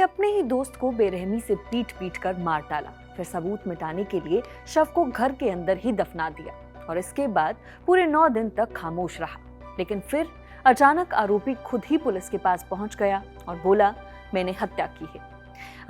अपने ही दोस्त को बेरहमी से पीट पीट कर मार डाला, फिर सबूत मिटाने के लिए शव को घर के अंदर ही दफना दिया और इसके बाद पूरे 9 दिन तक खामोश रहा। लेकिन फिर अचानक आरोपी खुद ही पुलिस के पास पहुंच गया और बोला, मैंने हत्या की है।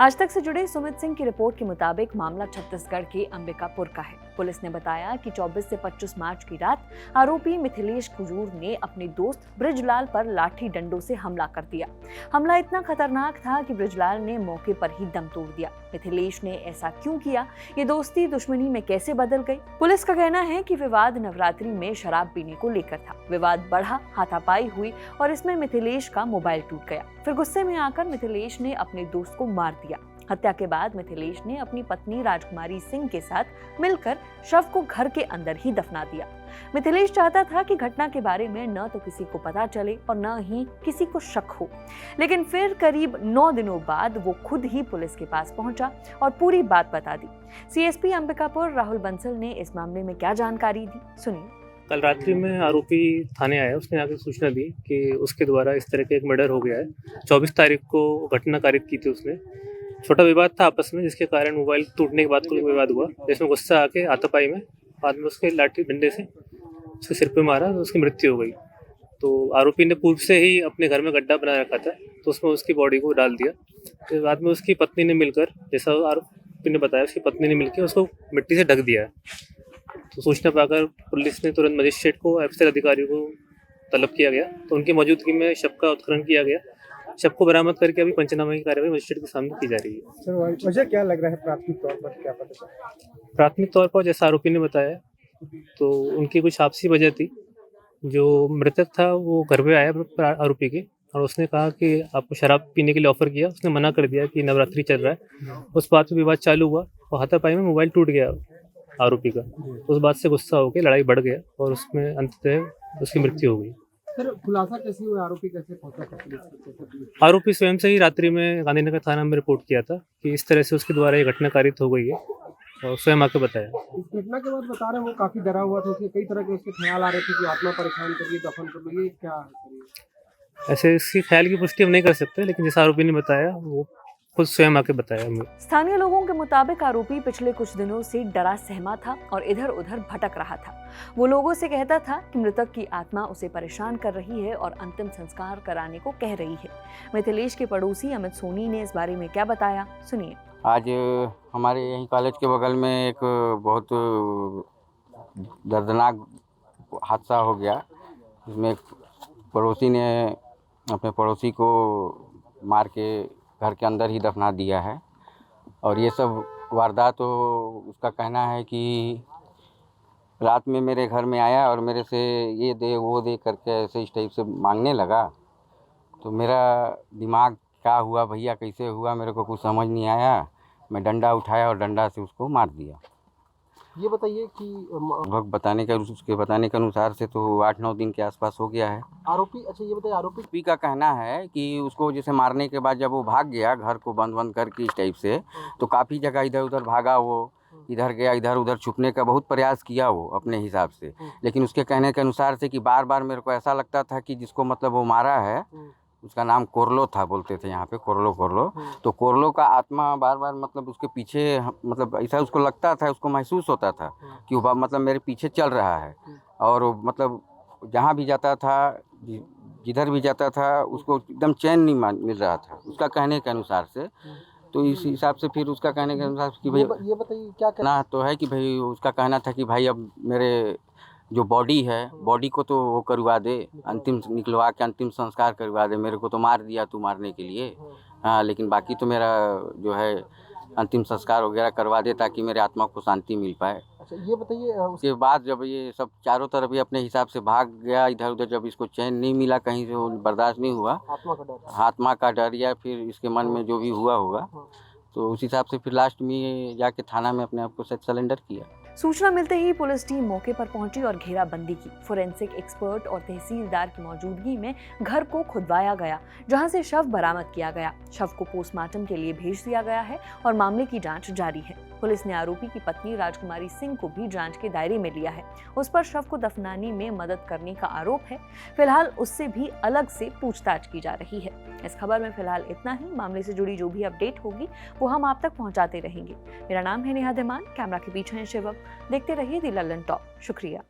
आज तक से जुड़े सुमित सिंह की रिपोर्ट के मुताबिक मामला छत्तीसगढ़ के अंबिकापुर का है। पुलिस ने बताया कि 24 से 25 मार्च की रात आरोपी मिथिलेश कुजूर ने अपने दोस्त बृजलाल पर लाठी डंडों से हमला कर दिया। हमला इतना खतरनाक था कि बृजलाल ने मौके पर ही दम तोड़ दिया। मिथिलेश ने ऐसा क्यों किया, ये दोस्ती दुश्मनी में कैसे बदल गई? पुलिस का कहना है कि विवाद नवरात्रि में शराब पीने को लेकर था। विवाद बढ़ा, हाथापाई हुई और इसमें मिथिलेश का मोबाइल टूट गया। फिर गुस्से में आकर मिथिलेश ने अपने दोस्त को मार दिया। हत्या के बाद मिथिलेश ने अपनी पत्नी राजकुमारी सिंह के साथ मिलकर शव को घर के अंदर ही दफना दिया। मिथिलेश चाहता था कि घटना के बारे में न तो किसी को पता चले और न ही किसी को शक हो। लेकिन फिर करीब 9 दिनों बाद वो खुद ही पुलिस के पास पहुंचा और पूरी बात बता दी। सीएसपी अंबिकापुर राहुल बंसल ने इस मामले में क्या जानकारी दी, सुनिए। कल रात्रि में आरोपी थाने आया। उसने आकर सूचना दी कि उसके द्वारा इस तरह का एक मर्डर हो गया है। 24 तारीख को घटना कारित की थी उसने। छोटा विवाद था आपस में, जिसके कारण मोबाइल टूटने के बाद कोई विवाद हुआ, जिसमें गुस्सा आके हाथापाई में बाद में उसके लाठी डंडे से उसके सिर पे मारा तो उसकी मृत्यु हो गई। तो आरोपी ने पूर्व से ही अपने घर में गड्ढा बना रखा था, तो उसमें उसकी बॉडी को डाल दिया। फिर बाद में उसकी पत्नी ने मिलकर, जैसा आरोपी ने बताया, उसकी पत्नी ने मिलकर उसको मिट्टी से ढक दिया। तो सूचना पाकर पुलिस ने तुरंत मजिस्ट्रेट को, एफएसएल अधिकारियों को तलब किया गया। तो उनकी मौजूदगी में शव का उत्खनन किया गया। शव को बरामद करके अभी पंचनामा की कार्रवाई मजिस्ट्रेट के सामने की जा रही है। सर, वजह क्या लग रहा है प्राथमिक तौर पर, क्या पता चला? प्राथमिक तौर पर जैसा आरोपी ने बताया, तो उनकी कुछ आपसी वजह थी। जो मृतक था वो घर पे आया आरोपी के, और उसने कहा कि आपको शराब पीने के लिए ऑफर किया। उसने मना कर दिया कि नवरात्रि चल रहा है। उस बात पे विवाद चालू हुआ और हाथापाई में मोबाइल टूट गया आरोपी का। उस बात से गुस्सा होकर लड़ाई बढ़ गया और उसमें अंततः उसकी मृत्यु हो गई। सर, खुलासा कैसे हुआ? आरोपी कैसे पहुंचा? आरोपी स्वयं से ही रात्रि में गांधीनगर थाना में रिपोर्ट किया था कि इस तरह से उसके द्वारा ये घटना कारित हो गई है, और स्वयं आकर बताया। इस घटना के बाद बता रहे हैं वो काफी डरा हुआ था, उसके कई तरह के उसके ख्याल आ रहे थे कि आत्मा परेशान करिए, दफन कर लो, ये क्या है? ऐसे इसकी ख्याल की पुष्टि हम नहीं कर सकते, लेकिन जैसा आरोपी ने बताया वो खुद स्वयं आके बताया हमें। स्थानीय लोगों के मुताबिक आरोपी पिछले कुछ दिनों से डरा सहमा था और इधर उधर भटक रहा था। वो लोगों से कहता था कि मृतक की आत्मा उसे परेशान कर रही है और अंतिम संस्कार कराने को कह रही है। मिथिलेश के पड़ोसी अमित सोनी ने इस बारे में क्या बताया, सुनिए। आज हमारे यहीं कॉलेज के बगल में एक बहुत दर्दनाक हादसा हो गया, जिसमें एक पड़ोसी ने अपने पड़ोसी को मार के घर के अंदर ही दफना दिया है। और ये सब वारदात, तो उसका कहना है कि रात में मेरे घर में आया और मेरे से ये दे वो दे करके ऐसे इस टाइप से मांगने लगा। तो मेरा दिमाग क्या हुआ भैया, कैसे हुआ, मेरे को कुछ समझ नहीं आया। मैं डंडा उठाया और डंडा से उसको मार दिया। ये बताइए कि उसके बताने के अनुसार से तो 8-9 दिन के आसपास हो गया है। आरोपी, अच्छा ये बताइए, आरोपी का कहना है कि उसको जैसे मारने के बाद जब वो भाग गया घर को बंद करके इस टाइप से, तो काफ़ी जगह इधर उधर भागा। वो इधर गया, इधर उधर छुपने का बहुत प्रयास किया वो अपने हिसाब से। लेकिन उसके कहने के अनुसार से कि बार बार मेरे को ऐसा लगता था कि जिसको मतलब वो मारा है, उसका नाम कोरलो था, बोलते थे यहाँ पे कोरलो। तो कोरलो का आत्मा बार बार मतलब उसके पीछे, मतलब ऐसा उसको लगता था, उसको महसूस होता था कि वो मतलब मेरे पीछे चल रहा है। और मतलब जहाँ भी जाता था, जिधर भी जाता था, उसको एकदम चैन नहीं मिल रहा था, उसका कहने के अनुसार से। तो इस हिसाब से फिर उसका कहने के अनुसार कि भाई ये बताइए क्या कहना तो है कि भाई, उसका कहना था कि भाई अब मेरे जो बॉडी है, बॉडी को तो वो करवा दे, अंतिम निकलवा के अंतिम संस्कार करवा दे। मेरे को तो मार दिया तू मारने के लिए, हाँ, लेकिन बाकी तो मेरा जो है अंतिम संस्कार वगैरह करवा दे, ताकि मेरे आत्मा को शांति मिल पाए। अच्छा ये बताइए, उसके बाद जब ये सब चारों तरफ ये अपने हिसाब से भाग गया इधर उधर, जब इसको चैन नहीं मिला, कहीं से वो बर्दाश्त नहीं हुआ, आत्मा का डर या फिर इसके मन में जो भी हुआ होगा, तो उस हिसाब से फिर लास्ट में जाके थाना में अपने आप को सरेंडर किया। सूचना मिलते ही पुलिस टीम मौके पर पहुंची और घेराबंदी की। फोरेंसिक एक्सपर्ट और तहसीलदार की मौजूदगी में घर को खुदवाया गया, जहां से शव बरामद किया गया। शव को पोस्टमार्टम के लिए भेज दिया गया है और मामले की जांच जारी है। पुलिस ने आरोपी की पत्नी राजकुमारी सिंह को भी जांच के दायरे में लिया है। उस पर शव को दफनाने में मदद करने का आरोप है। फिलहाल उससे भी अलग से पूछताछ की जा रही है। इस खबर में फिलहाल इतना ही। मामले से जुड़ी जो भी अपडेट होगी वो हम आप तक पहुंचाते रहेंगे। मेरा नाम है नेहा धीमान, कैमरा के पीछे है शिवम। देखते रहिए दी लल्लन टॉप। शुक्रिया।